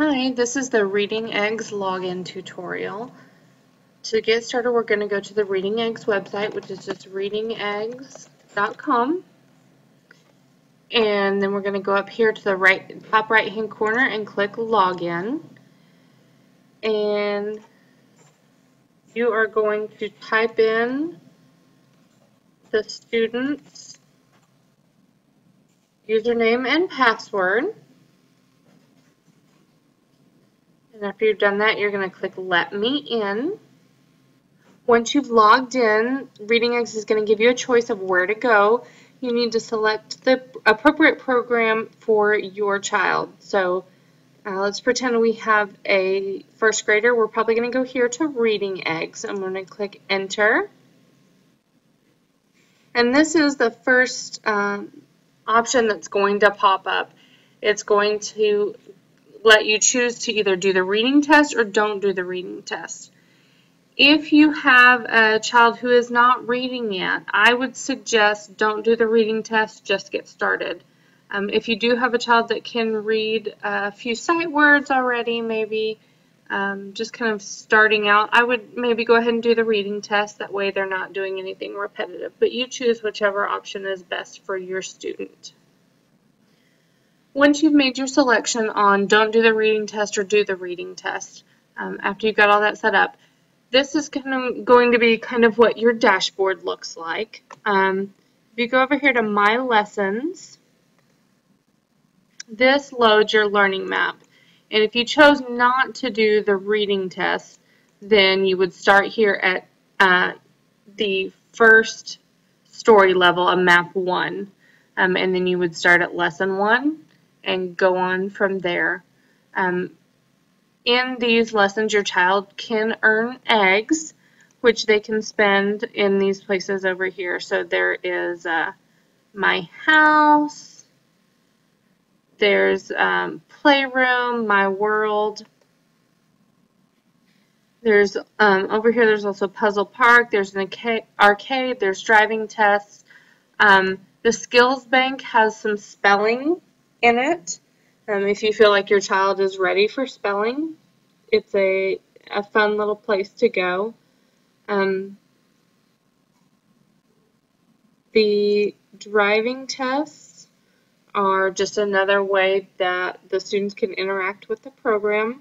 Hi, this is the Reading Eggs login tutorial. To get started, we're going to go to the Reading Eggs website, which is just readingeggs.com. And then we're going to go up here to the top right hand corner and click Login. And you are going to type in the student's username and password. And after you've done that, you're going to click Let Me In. Once you've logged in, Reading Eggs is going to give you a choice of where to go. You need to select the appropriate program for your child. So let's pretend we have a first grader. We're probably going to go here to Reading Eggs. I'm going to click Enter. And this is the first option that's going to pop up. It's going to let you choose to either do the reading test or don't do the reading test. If you have a child who is not reading yet, I would suggest don't do the reading test, just get started. If you do have a child that can read a few sight words already, maybe just kind of starting out, I would maybe go ahead and do the reading test. That way they're not doing anything repetitive. But you choose whichever option is best for your student. Once you've made your selection on don't do the reading test or do the reading test, after you've got all that set up, this is going to be kind of what your dashboard looks like. If you go over here to My Lessons, this loads your learning map. And if you chose not to do the reading test, then you would start here at the first story level of Map 1. And then you would start at Lesson 1 and go on from there. In these lessons, your child can earn eggs, which they can spend in these places over here. So there is My House, there's Playroom, My World. There's over here, there's also Puzzle Park, there's an arcade, there's driving tests. The Skills Bank has some spelling in it. If you feel like your child is ready for spelling, it's a fun little place to go. The driving tests are just another way that the students can interact with the program.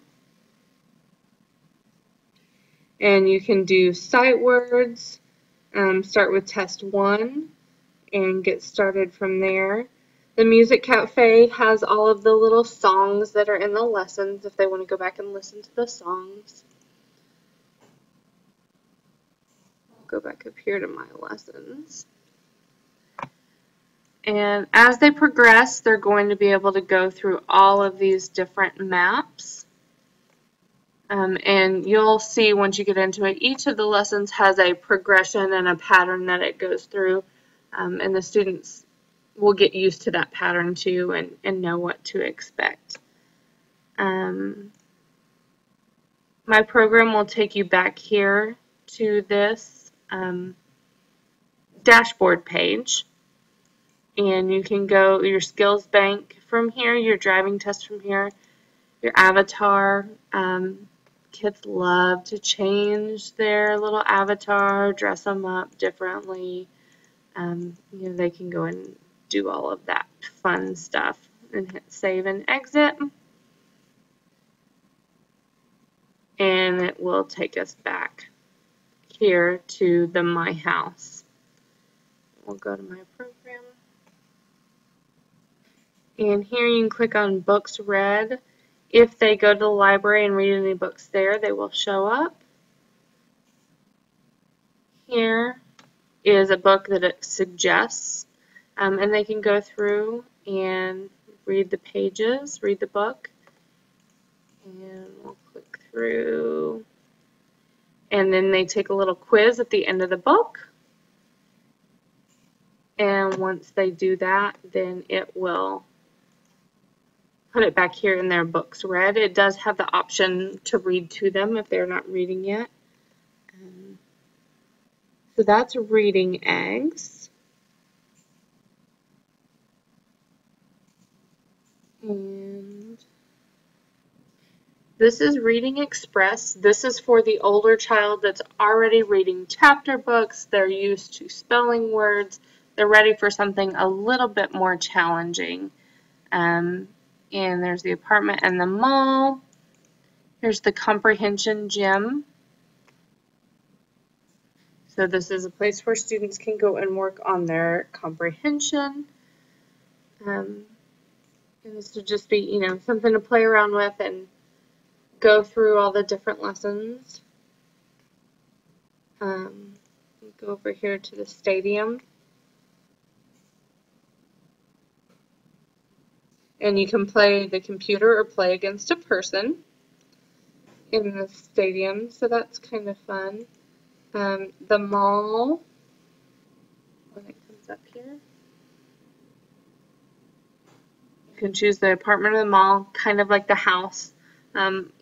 And you can do sight words, start with test 1 and get started from there. The Music Cafe has all of the little songs that are in the lessons if they want to go back and listen to the songs. I'll go back up here to My Lessons. And as they progress, they're going to be able to go through all of these different maps. And you'll see once you get into it, each of the lessons has a progression and a pattern that it goes through. And the students will get used to that pattern too and know what to expect. My program will take you back here to this dashboard page. And you can go your skills bank from here, your driving test from here, your avatar. Kids love to change their little avatar, dress them up differently. They can go and do all of that fun stuff and hit save and exit. And it will take us back here to the My House. We'll go to My Program. And here you can click on Books Read. If they go to the library and read any books there, they will show up. Here is a book that it suggests, and they can go through and read the pages, read the book, and we'll click through. And then they take a little quiz at the end of the book. And once they do that, then it will put it back here in their books read. It does have the option to read to them if they're not reading yet. So that's Reading Eggs. And This is Reading Express. This is for the older child that's already reading chapter books. They're used to spelling words. They're ready for something a little bit more challenging. And there's the apartment and the mall. Here's the Comprehension Gym. So this is a place where students can go and work on their comprehension. And this would just be, something to play around with and go through all the different lessons. Go over here to the stadium. And you can play the computer or play against a person in the stadium, so that's kind of fun. The mall, when it comes up here, you can choose the apartment or the mall, kind of like the house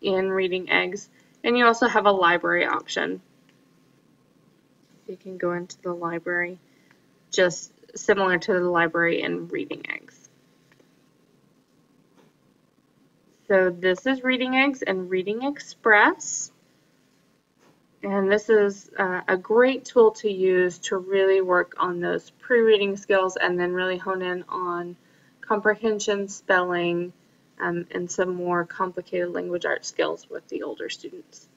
in Reading Eggs. And you also have a library option. You can go into the library, just similar to the library in Reading Eggs. So this is Reading Eggs and Reading Express. And this is a great tool to use to really work on those pre-reading skills and then really hone in on comprehension, spelling, and some more complicated language arts skills with the older students.